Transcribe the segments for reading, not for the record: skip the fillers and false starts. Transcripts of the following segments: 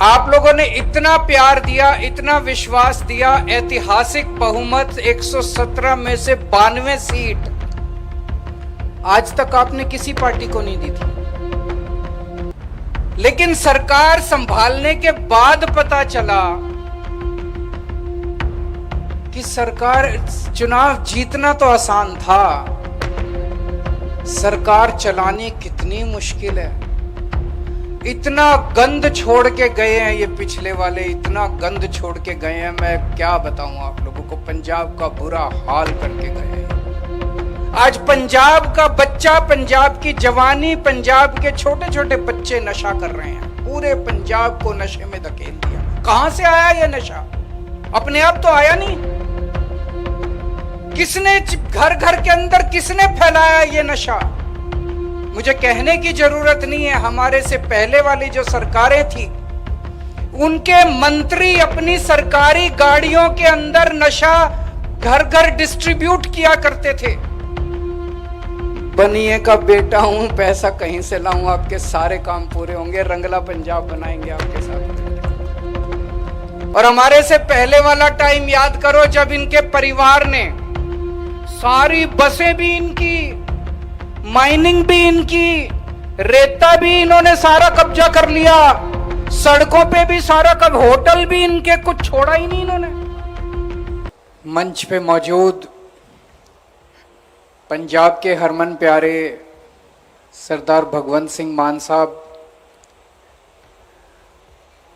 आप लोगों ने इतना प्यार दिया, इतना विश्वास दिया, ऐतिहासिक बहुमत 117 में से 92 सीट आज तक आपने किसी पार्टी को नहीं दी थी। लेकिन सरकार संभालने के बाद पता चला कि सरकार चुनाव जीतना तो आसान था, सरकार चलानी कितनी मुश्किल है। इतना गंद छोड़ के गए हैं ये पिछले वाले, इतना गंद छोड़ के गए हैं, मैं क्या बताऊं आप लोगों को। पंजाब का बुरा हाल करके गए हैं। आज पंजाब का बच्चा, पंजाब की जवानी, पंजाब के छोटे छोटे बच्चे नशा कर रहे हैं। पूरे पंजाब को नशे में धकेल दिया। कहां से आया ये नशा? अपने आप तो आया नहीं। किसने घर घर के अंदर किसने फैलाया ये नशा? मुझे कहने की जरूरत नहीं है। हमारे से पहले वाली जो सरकारें थी, उनके मंत्री अपनी सरकारी गाड़ियों के अंदर नशा घर घर डिस्ट्रीब्यूट किया करते थे। बनिए का बेटा हूं, पैसा कहीं से लाऊं, आपके सारे काम पूरे होंगे, रंगला पंजाब बनाएंगे आपके साथ। और हमारे से पहले वाला टाइम याद करो, जब इनके परिवार ने सारी बसें भी इनकी, माइनिंग भी इनकी, रेता भी इन्होंने सारा कब्जा कर लिया, सड़कों पे भी सारा होटल भी इनके, कुछ छोड़ा ही नहीं इन्होंने। मंच पे मौजूद पंजाब के हरमन प्यारे सरदार भगवंत सिंह मान साहब,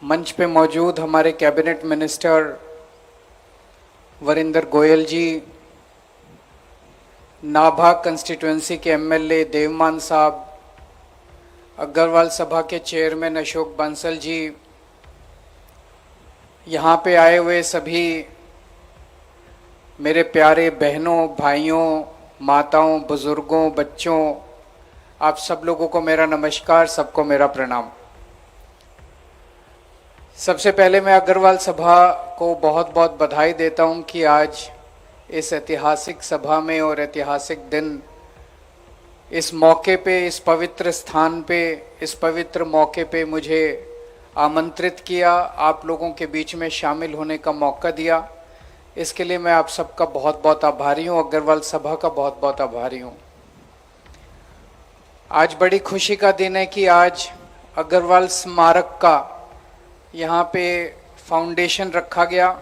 मंच पे मौजूद हमारे कैबिनेट मिनिस्टर वरिंदर गोयल जी, नाभा कंस्टिट्यूएंसी के एमएलए देवमान साहब, अग्रवाल सभा के चेयरमैन अशोक बंसल जी, यहाँ पे आए हुए सभी मेरे प्यारे बहनों, भाइयों, माताओं, बुजुर्गों, बच्चों, आप सब लोगों को मेरा नमस्कार, सबको मेरा प्रणाम। सबसे पहले मैं अग्रवाल सभा को बहुत बहुत बधाई देता हूँ कि आज इस ऐतिहासिक सभा में और ऐतिहासिक दिन, इस मौके पे, इस पवित्र स्थान पे, इस पवित्र मौके पे मुझे आमंत्रित किया, आप लोगों के बीच में शामिल होने का मौका दिया। इसके लिए मैं आप सबका बहुत बहुत आभारी हूँ, अग्रवाल सभा का बहुत बहुत आभारी हूँ। आज बड़ी खुशी का दिन है कि आज अग्रवाल स्मारक का यहाँ पे फाउंडेशन रखा गया।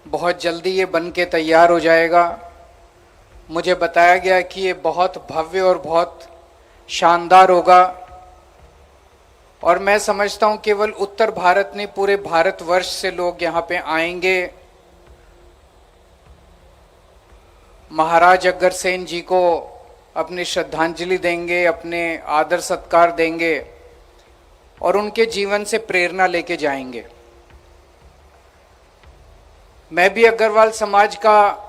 बहुत जल्दी ये बन के तैयार हो जाएगा। मुझे बताया गया कि ये बहुत भव्य और बहुत शानदार होगा, और मैं समझता हूँ केवल उत्तर भारत नहीं, पूरे भारतवर्ष से लोग यहाँ पे आएंगे, महाराज अग्रसेन जी को अपनी श्रद्धांजलि देंगे, अपने आदर सत्कार देंगे और उनके जीवन से प्रेरणा लेके जाएंगे। मैं भी अग्रवाल समाज का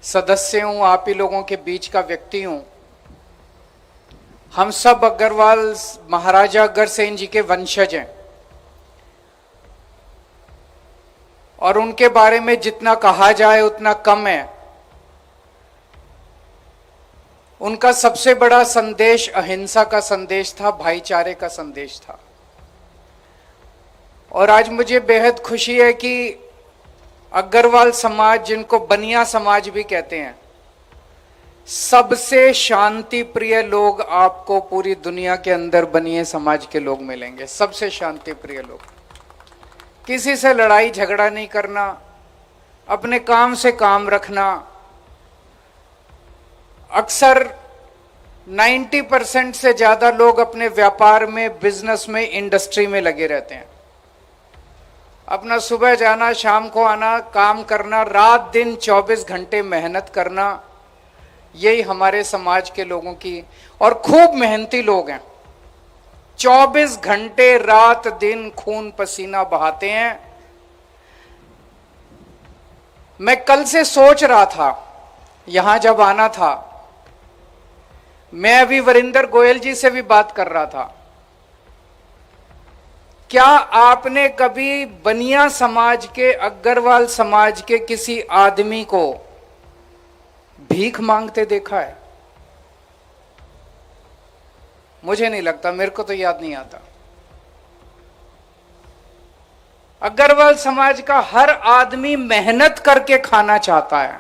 सदस्य हूं, आप ही लोगों के बीच का व्यक्ति हूं। हम सब अग्रवाल महाराजा अग्रसेन जी के वंशज हैं, और उनके बारे में जितना कहा जाए उतना कम है। उनका सबसे बड़ा संदेश अहिंसा का संदेश था, भाईचारे का संदेश था। और आज मुझे बेहद खुशी है कि अग्रवाल समाज, जिनको बनिया समाज भी कहते हैं, सबसे शांति प्रिय लोग आपको पूरी दुनिया के अंदर बनिए समाज के लोग मिलेंगे। सबसे शांति प्रिय लोग, किसी से लड़ाई झगड़ा नहीं करना, अपने काम से काम रखना। अक्सर 90% से ज्यादा लोग अपने व्यापार में, बिजनेस में, इंडस्ट्री में लगे रहते हैं। अपना सुबह जाना, शाम को आना, काम करना, रात दिन 24 घंटे मेहनत करना, यही हमारे समाज के लोगों की, और खूब मेहनती लोग हैं। 24 घंटे रात दिन खून पसीना बहाते हैं। मैं कल से सोच रहा था, यहां जब आना था, मैं अभी वरिंदर गोयल जी से भी बात कर रहा था, क्या आपने कभी बनिया समाज के, अग्रवाल समाज के किसी आदमी को भीख मांगते देखा है? मुझे नहीं लगता, मेरे को तो याद नहीं आता। अग्रवाल समाज का हर आदमी मेहनत करके खाना चाहता है।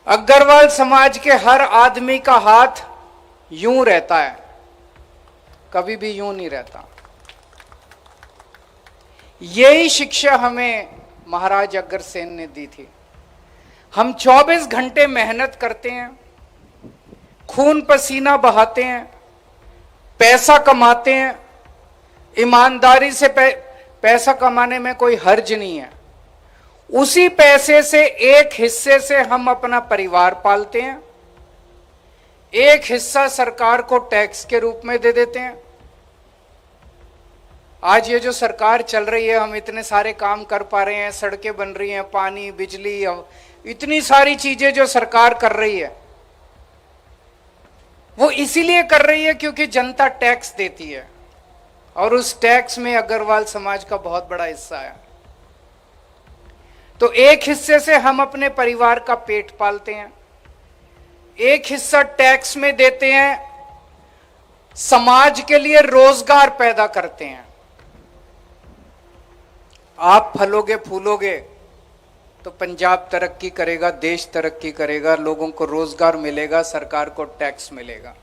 अग्रवाल समाज के हर आदमी का हाथ यूं रहता है, कभी भी यूं नहीं रहता। यही शिक्षा हमें महाराज अग्रसेन ने दी थी। हम 24 घंटे मेहनत करते हैं, खून पसीना बहाते हैं, पैसा कमाते हैं। ईमानदारी से पैसा कमाने में कोई हर्ज नहीं है। उसी पैसे से एक हिस्से से हम अपना परिवार पालते हैं, एक हिस्सा सरकार को टैक्स के रूप में दे देते हैं। आज ये जो सरकार चल रही है, हम इतने सारे काम कर पा रहे हैं, सड़कें बन रही हैं, पानी, बिजली, इतनी सारी चीजें जो सरकार कर रही है, वो इसीलिए कर रही है क्योंकि जनता टैक्स देती है, और उस टैक्स में अग्रवाल समाज का बहुत बड़ा हिस्सा है। तो एक हिस्से से हम अपने परिवार का पेट पालते हैं, एक हिस्सा टैक्स में देते हैं, समाज के लिए रोजगार पैदा करते हैं। आप फलोगे फूलोगे तो पंजाब तरक्की करेगा, देश तरक्की करेगा, लोगों को रोजगार मिलेगा, सरकार को टैक्स मिलेगा।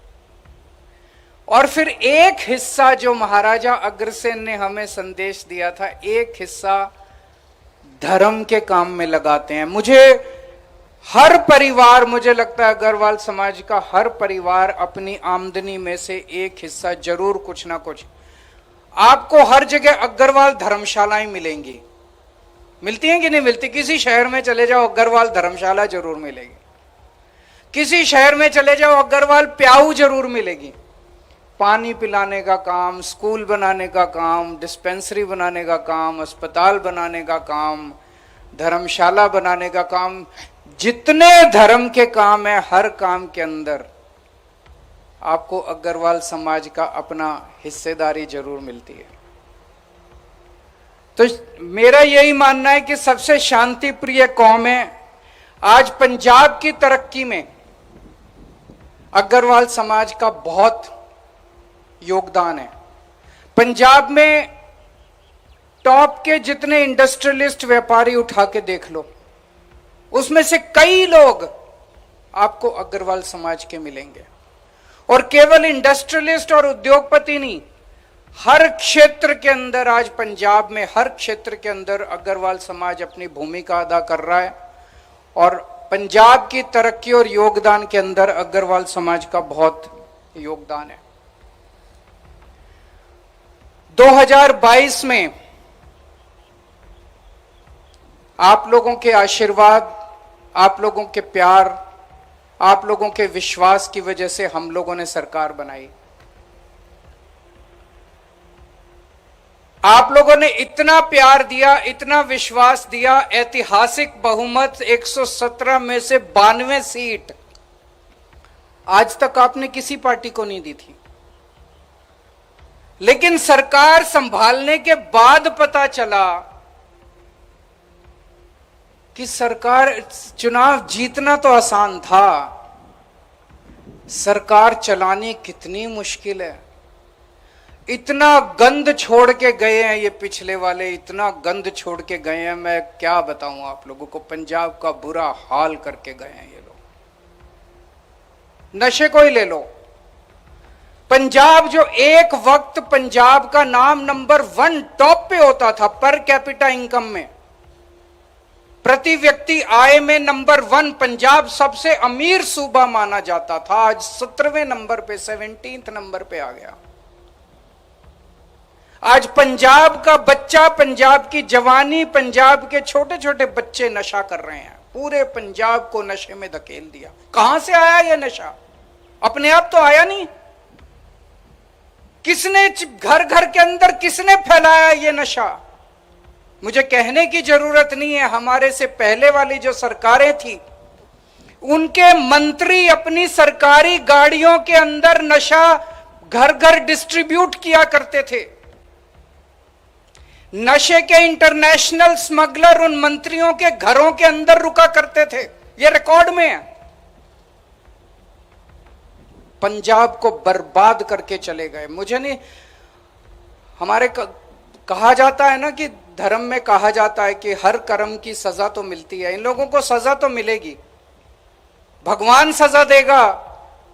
और फिर एक हिस्सा जो महाराजा अग्रसेन ने हमें संदेश दिया था, एक हिस्सा धर्म के काम में लगाते हैं। हर परिवार, मुझे लगता है अग्रवाल समाज का हर परिवार अपनी आमदनी में से एक हिस्सा जरूर कुछ ना कुछ, आपको हर जगह अग्रवाल धर्मशालाएं मिलेंगी। मिलती हैं कि नहीं मिलती? किसी शहर में चले जाओ, अग्रवाल धर्मशाला जरूर मिलेगी। किसी शहर में चले जाओ, अग्रवाल प्याऊ जरूर मिलेगी। पानी पिलाने का काम, स्कूल बनाने का काम, डिस्पेंसरी बनाने का काम, अस्पताल बनाने का काम, धर्मशाला बनाने का काम, जितने धर्म के काम है, हर काम के अंदर आपको अग्रवाल समाज का अपना हिस्सेदारी जरूर मिलती है। तो मेरा यही मानना है कि सबसे शांति प्रिय कौम है। आज पंजाब की तरक्की में अग्रवाल समाज का बहुत योगदान है। पंजाब में टॉप के जितने इंडस्ट्रियलिस्ट व्यापारी उठा के देख लो, उसमें से कई लोग आपको अग्रवाल समाज के मिलेंगे। और केवल इंडस्ट्रियलिस्ट और उद्योगपति नहीं, हर क्षेत्र के अंदर, आज पंजाब में हर क्षेत्र के अंदर अग्रवाल समाज अपनी भूमिका अदा कर रहा है। और पंजाब की तरक्की और योगदान के अंदर अग्रवाल समाज का बहुत योगदान है। 2022 में आप लोगों के आशीर्वाद, आप लोगों के प्यार, आप लोगों के विश्वास की वजह से हम लोगों ने सरकार बनाई। आप लोगों ने इतना प्यार दिया, इतना विश्वास दिया, ऐतिहासिक बहुमत 117 में से 92 सीट आज तक आपने किसी पार्टी को नहीं दी थी। लेकिन सरकार संभालने के बाद पता चला कि सरकार, चुनाव जीतना तो आसान था, सरकार चलानी कितनी मुश्किल है। इतना गंद छोड़ के गए हैं ये पिछले वाले, इतना गंद छोड़ के गए हैं, मैं क्या बताऊं आप लोगों को। पंजाब का बुरा हाल करके गए हैं ये लोग। नशे को ही ले लो, पंजाब जो एक वक्त पंजाब का नाम नंबर 1 टॉप पे होता था पर कैपिटा इनकम में, प्रति व्यक्ति आय में नंबर 1 पंजाब सबसे अमीर सूबा माना जाता था, आज 17वें नंबर पे, 17th नंबर पे आ गया। आज पंजाब का बच्चा, पंजाब की जवानी, पंजाब के छोटे छोटे बच्चे नशा कर रहे हैं। पूरे पंजाब को नशे में धकेल दिया। कहां से आया यह नशा? अपने आप तो आया नहीं। किसने घर घर के अंदर किसने फैलाया ये नशा? मुझे कहने की जरूरत नहीं है, हमारे से पहले वाली जो सरकारें थी, उनके मंत्री अपनी सरकारी गाड़ियों के अंदर नशा घर घर डिस्ट्रीब्यूट किया करते थे। नशे के इंटरनेशनल स्मगलर उन मंत्रियों के घरों के अंदर रुका करते थे। यह रिकॉर्ड में है। पंजाब को बर्बाद करके चले गए। मुझे नहीं, हमारे कहा जाता है ना कि धर्म में कहा जाता है कि हर कर्म की सजा तो मिलती है। इन लोगों को सजा तो मिलेगी, भगवान सजा देगा,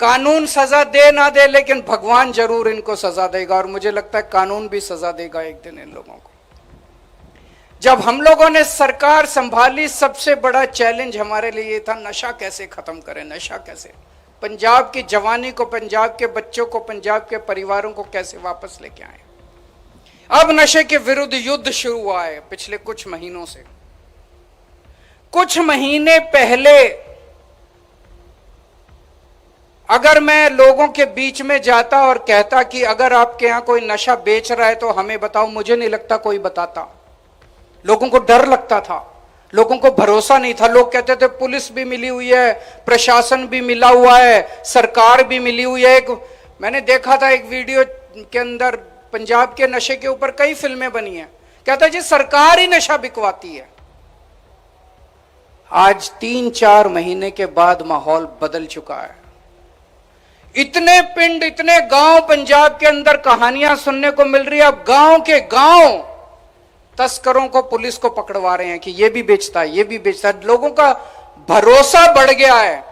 कानून सजा दे ना दे, लेकिन भगवान जरूर इनको सजा देगा। और मुझे लगता है कानून भी सजा देगा एक दिन इन लोगों को। जब हम लोगों ने सरकार संभाली, सबसे बड़ा चैलेंज हमारे लिए ये था, नशा कैसे खत्म करें, नशा कैसे, पंजाब की जवानी को, पंजाब के बच्चों को, पंजाब के परिवारों को कैसे वापस लेके आए। अब नशे के विरुद्ध युद्ध शुरू हुआ है पिछले कुछ महीनों से। कुछ महीने पहले अगर मैं लोगों के बीच में जाता और कहता कि अगर आपके यहां कोई नशा बेच रहा है तो हमें बताओ, मुझे नहीं लगता कोई बताता। लोगों को डर लगता था, लोगों को भरोसा नहीं था। लोग कहते थे पुलिस भी मिली हुई है, प्रशासन भी मिला हुआ है, सरकार भी मिली हुई है। मैंने देखा था एक वीडियो के अंदर पंजाब के नशे के ऊपर कई फिल्में बनी हैं। कहता जी सरकार ही नशा बिकवाती है। आज 3-4 महीने के बाद माहौल बदल चुका है। इतने पिंड, इतने गांव पंजाब के अंदर कहानियां सुनने को मिल रही है। अब गांव के गांव तस्करों को पुलिस को पकड़वा रहे हैं कि ये भी बेचता है, ये भी बेचता है। लोगों का भरोसा बढ़ गया है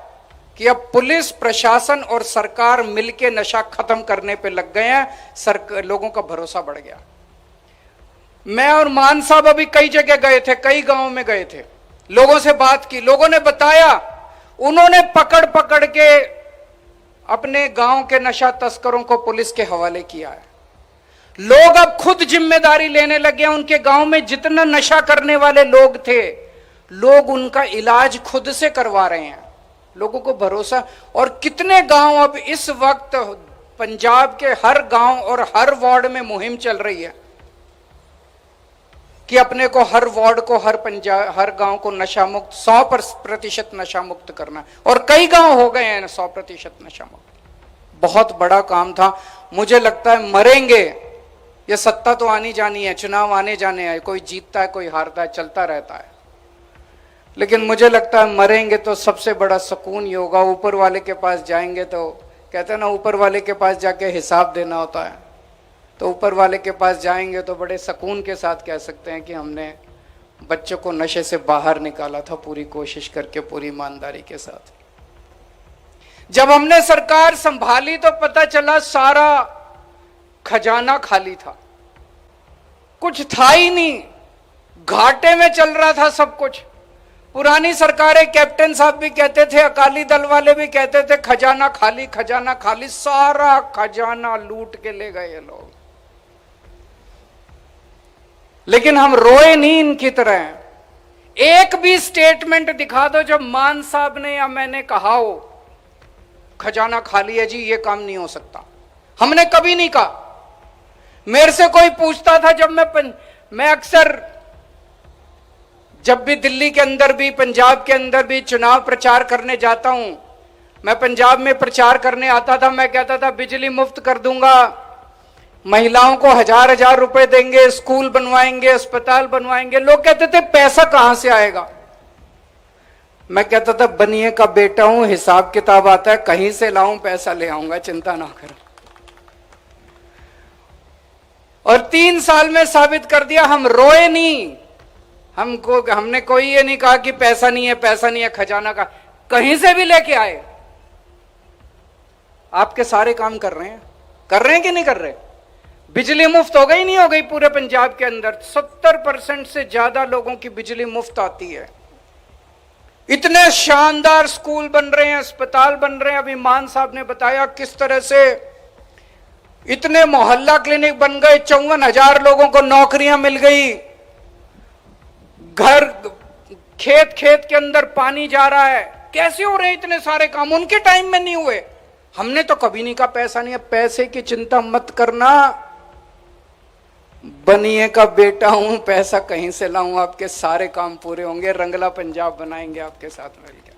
कि अब पुलिस, प्रशासन और सरकार मिलकर नशा खत्म करने पे लग गए हैं। लोगों का भरोसा बढ़ गया। मैं और मान साहब अभी कई जगह गए थे, कई गांवों में गए थे, लोगों से बात की, लोगों ने बताया, उन्होंने पकड़ पकड़ के अपने गांव के नशा तस्करों को पुलिस के हवाले किया है। लोग अब खुद जिम्मेदारी लेने लगे हैं। उनके गांव में जितना नशा करने वाले लोग थे, लोग उनका इलाज खुद से करवा रहे हैं। लोगों को भरोसा। और कितने गांव अब इस वक्त पंजाब के हर गांव और हर वार्ड में मुहिम चल रही है कि अपने को, हर वार्ड को, हर गांव को नशा मुक्त, 100% नशा मुक्त करना। और कई गांव हो गए हैं 100% नशा मुक्त। बहुत बड़ा काम था। मुझे लगता है मरेंगे, ये सत्ता तो आनी जानी है, चुनाव आने जाने हैं, कोई जीतता है कोई हारता है, चलता रहता है, लेकिन मुझे लगता है मरेंगे तो सबसे बड़ा सुकून ये होगा। ऊपर वाले के पास जाएंगे तो कहते हैं ना, ऊपर वाले के पास जाके हिसाब देना होता है, तो ऊपर वाले के पास जाएंगे तो बड़े सुकून के साथ कह सकते हैं कि हमने बच्चों को नशे से बाहर निकाला था, पूरी कोशिश करके, पूरी ईमानदारी के साथ। जब हमने सरकार संभाली तो पता चला सारा खजाना खाली था, कुछ था ही नहीं, घाटे में चल रहा था सब कुछ। पुरानी सरकारें, कैप्टन साहब भी कहते थे, अकाली दल वाले भी कहते थे, खजाना खाली, खजाना खाली। सारा खजाना लूट के ले गए ये लोग। लेकिन हम रोए नहीं इनकी तरह। एक भी स्टेटमेंट दिखा दो जब मान साहब ने या मैंने कहा हो खजाना खाली है जी, ये काम नहीं हो सकता। हमने कभी नहीं कहा। मेरे से कोई पूछता था, जब मैं अक्सर, जब भी दिल्ली के अंदर भी, पंजाब के अंदर भी चुनाव प्रचार करने जाता हूं, मैं पंजाब में प्रचार करने आता था, मैं कहता था बिजली मुफ्त कर दूंगा, महिलाओं को 1000-1000 रुपए देंगे, स्कूल बनवाएंगे, अस्पताल बनवाएंगे। लोग कहते थे पैसा कहां से आएगा। मैं कहता था बनिए का बेटा हूं, हिसाब किताब आता है, कहीं से लाऊं पैसा ले आऊंगा, चिंता ना करो। और 3 साल में साबित कर दिया, हम रोए नहीं। हमने कोई ये नहीं कहा कि पैसा नहीं है, पैसा नहीं है, खजाना का, कहीं से भी लेके आए। आपके सारे काम कर रहे हैं कि नहीं कर रहे। बिजली मुफ्त हो गई, नहीं हो गई पूरे पंजाब के अंदर। 70% से ज्यादा लोगों की बिजली मुफ्त आती है। इतने शानदार स्कूल बन रहे हैं, अस्पताल बन रहे हैं। अभी मान साहब ने बताया किस तरह से इतने मोहल्ला क्लिनिक बन गए, 54,000 लोगों को नौकरियां मिल गई। घर, खेत के अंदर पानी जा रहा है। कैसे हो रहे हैं इतने सारे काम, उनके टाइम में नहीं हुए। हमने तो कभी नहीं कहा पैसा नहीं है। पैसे की चिंता मत करना, बनिए का बेटा हूं, पैसा कहीं से लाऊं, आपके सारे काम पूरे होंगे, रंगला पंजाब बनाएंगे आपके साथ मिलकर।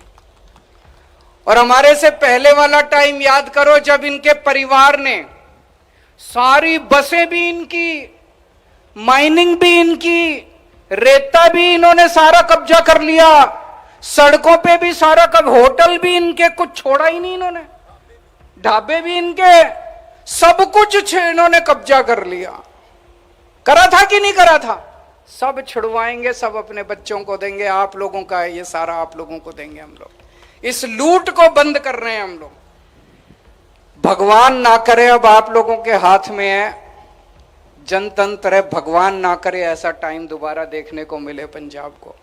और हमारे से पहले वाला टाइम याद करो, जब इनके परिवार ने सारी बसें भी इनकी, माइनिंग भी इनकी, रेता भी इन्होंने सारा कब्जा कर लिया, सड़कों पे भी सारा होटल भी इनके, कुछ छोड़ा ही नहीं इन्होंने, ढाबे भी इनके, सब कुछ इन्होंने कब्जा कर लिया। करा था कि नहीं करा था? सब छुड़वाएंगे, सब अपने बच्चों को देंगे, आप लोगों का है ये सारा, आप लोगों को देंगे हम लोग। इस लूट को बंद कर रहे हैं हम लोग। भगवान ना करे, अब आप लोगों के हाथ में है, जनतंत्र है, भगवान ना करे ऐसा टाइम दोबारा देखने को मिले पंजाब को।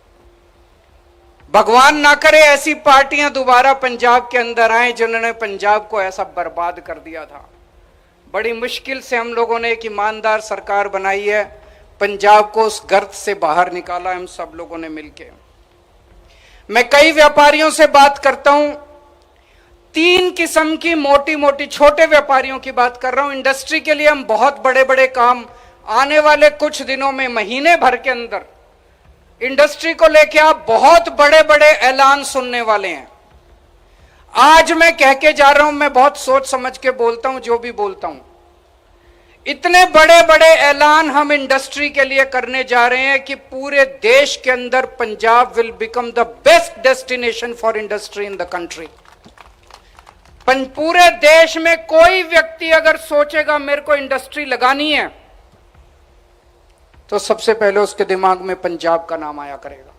भगवान ना करे ऐसी पार्टियां दोबारा पंजाब के अंदर आए जिन्होंने पंजाब को ऐसा बर्बाद कर दिया था। बड़ी मुश्किल से हम लोगों ने एक ईमानदार सरकार बनाई है, पंजाब को उस गर्त से बाहर निकाला हम सब लोगों ने मिलकर। मैं कई व्यापारियों से बात करता हूं, तीन किस्म की मोटी मोटी, छोटे व्यापारियों की बात कर रहा हूं। इंडस्ट्री के लिए हम बहुत बड़े बड़े काम आने वाले कुछ दिनों में, महीने भर के अंदर इंडस्ट्री को लेके आप बहुत बड़े बड़े ऐलान सुनने वाले हैं। आज मैं कह के जा रहा हूं, मैं बहुत सोच समझ के बोलता हूं जो भी बोलता हूं। इतने बड़े बड़े ऐलान हम इंडस्ट्री के लिए करने जा रहे हैं कि पूरे देश के अंदर Punjab will become the best destination for industry in the country. पूरे देश में कोई व्यक्ति अगर सोचेगा मेरे को इंडस्ट्री लगानी है, तो सबसे पहले उसके दिमाग में पंजाब का नाम आया करेगा।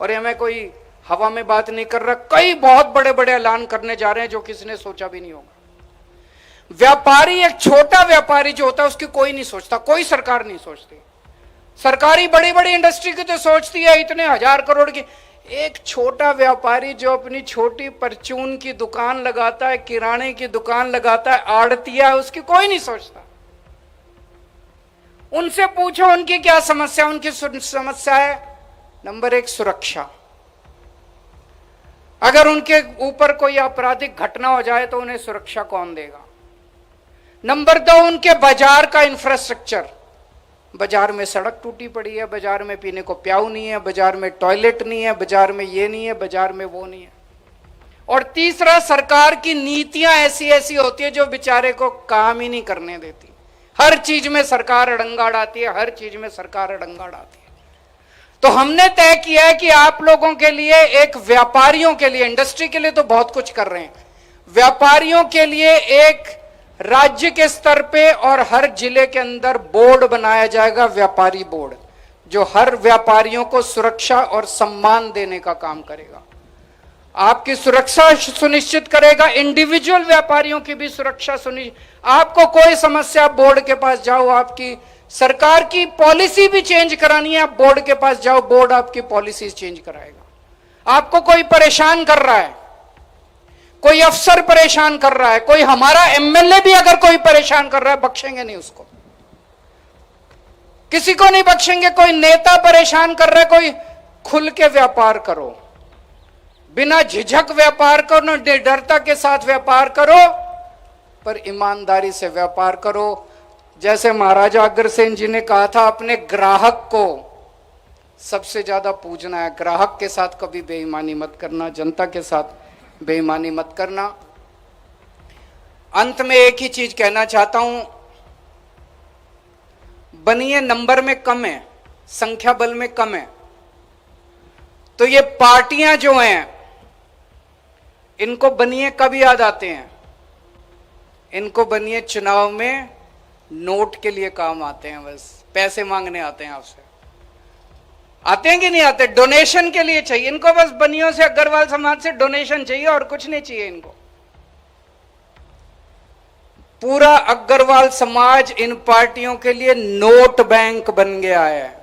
और ये मैं कोई हवा में बात नहीं कर रहा, कई बहुत बड़े बड़े ऐलान करने जा रहे हैं जो किसी ने सोचा भी नहीं होगा। व्यापारी, एक छोटा व्यापारी जो होता है उसकी कोई नहीं सोचता, कोई सरकार नहीं सोचती। सरकारी बड़ी बड़ी इंडस्ट्री की तो सोचती है, इतने 1000 करोड़ की। एक छोटा व्यापारी जो अपनी छोटी परचून की दुकान लगाता है, किराने की दुकान लगाता है, आड़तिया है, उसकी कोई नहीं सोचता। उनसे पूछो उनकी क्या समस्या। उनकी समस्या है नंबर 1 सुरक्षा। अगर उनके ऊपर कोई आपराधिक घटना हो जाए तो उन्हें सुरक्षा कौन देगा? नंबर 2 उनके बाजार का इंफ्रास्ट्रक्चर। बाजार में सड़क टूटी पड़ी है, बाजार में पीने को प्याऊ नहीं है, बाजार में टॉयलेट नहीं है, बाजार में ये नहीं है, बाजार में वो नहीं है। और तीसरा, सरकार की नीतियां ऐसी ऐसी होती है जो बेचारे को काम ही नहीं करने देती। हर चीज में सरकार अड़ंगा डालती है, हर चीज में सरकार अड़ंगा डालती है। तो हमने तय किया है कि आप लोगों के लिए, एक व्यापारियों के लिए, इंडस्ट्री के लिए तो बहुत कुछ कर रहे हैं, व्यापारियों के लिए एक राज्य के स्तर पे और हर जिले के अंदर बोर्ड बनाया जाएगा, व्यापारी बोर्ड, जो हर व्यापारियों को सुरक्षा और सम्मान देने का काम करेगा, आपकी सुरक्षा सुनिश्चित करेगा, इंडिविजुअल व्यापारियों की भी सुरक्षा सुनिश्चित। आपको कोई समस्या, बोर्ड के पास जाओ, आपकी सरकार की पॉलिसी भी चेंज करानी है, आप बोर्ड के पास जाओ, बोर्ड आपकी पॉलिसी चेंज कराएगा। आपको कोई परेशान कर रहा है, कोई अफसर परेशान कर रहा है, कोई हमारा एमएलए भी अगर कोई परेशान कर रहा है, बख्शेंगे नहीं उसको, किसी को नहीं बख्शेंगे। कोई नेता परेशान कर रहा है, कोई खुल के व्यापार करो, बिना झिझक व्यापार करो, निडरता के साथ व्यापार करो, पर ईमानदारी से व्यापार करो। जैसे महाराजा अग्रसेन जी ने कहा था, अपने ग्राहक को सबसे ज्यादा पूजना है, ग्राहक के साथ कभी बेईमानी मत करना, जनता के साथ बेईमानी मत करना। अंत में एक ही चीज कहना चाहता हूं, बनिए नंबर में कम है, संख्या बल में कम है, तो ये पार्टियां जो हैं इनको बनिए कब याद आते हैं? इनको बनिए चुनाव में नोट के लिए काम आते हैं, बस पैसे मांगने आते हैं आपसे। आते हैं कि नहीं आते? डोनेशन के लिए चाहिए इनको, बस बनियों से, अग्रवाल समाज से डोनेशन चाहिए और कुछ नहीं चाहिए इनको। पूरा अग्रवाल समाज इन पार्टियों के लिए नोट बैंक बन गया है।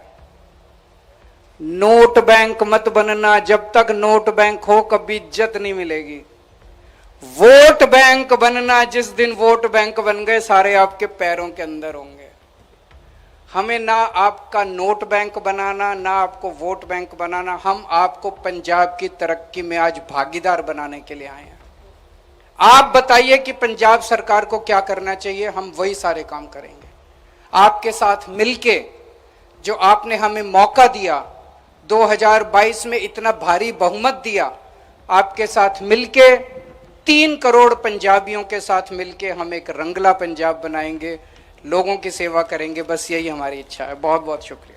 नोट बैंक मत बनना, जब तक नोट बैंक हो कभी इज्जत नहीं मिलेगी। वोट बैंक बनना, जिस दिन वोट बैंक बन गए सारे आपके पैरों के अंदर होंगे। हमें ना आपका नोट बैंक बनाना, ना आपको वोट बैंक बनाना, हम आपको पंजाब की तरक्की में आज भागीदार बनाने के लिए आए हैं। आप बताइए कि पंजाब सरकार को क्या करना चाहिए, हम वही सारे काम करेंगे। आपके साथ मिलके, जो आपने हमें मौका दिया, 2022 में इतना भारी बहुमत दिया, आपके साथ मिलके 3 करोड़ पंजाबियों के साथ मिलके हम एक रंगला पंजाब बनाएंगे, लोगों की सेवा करेंगे। बस यही हमारी इच्छा है। बहुत बहुत शुक्रिया।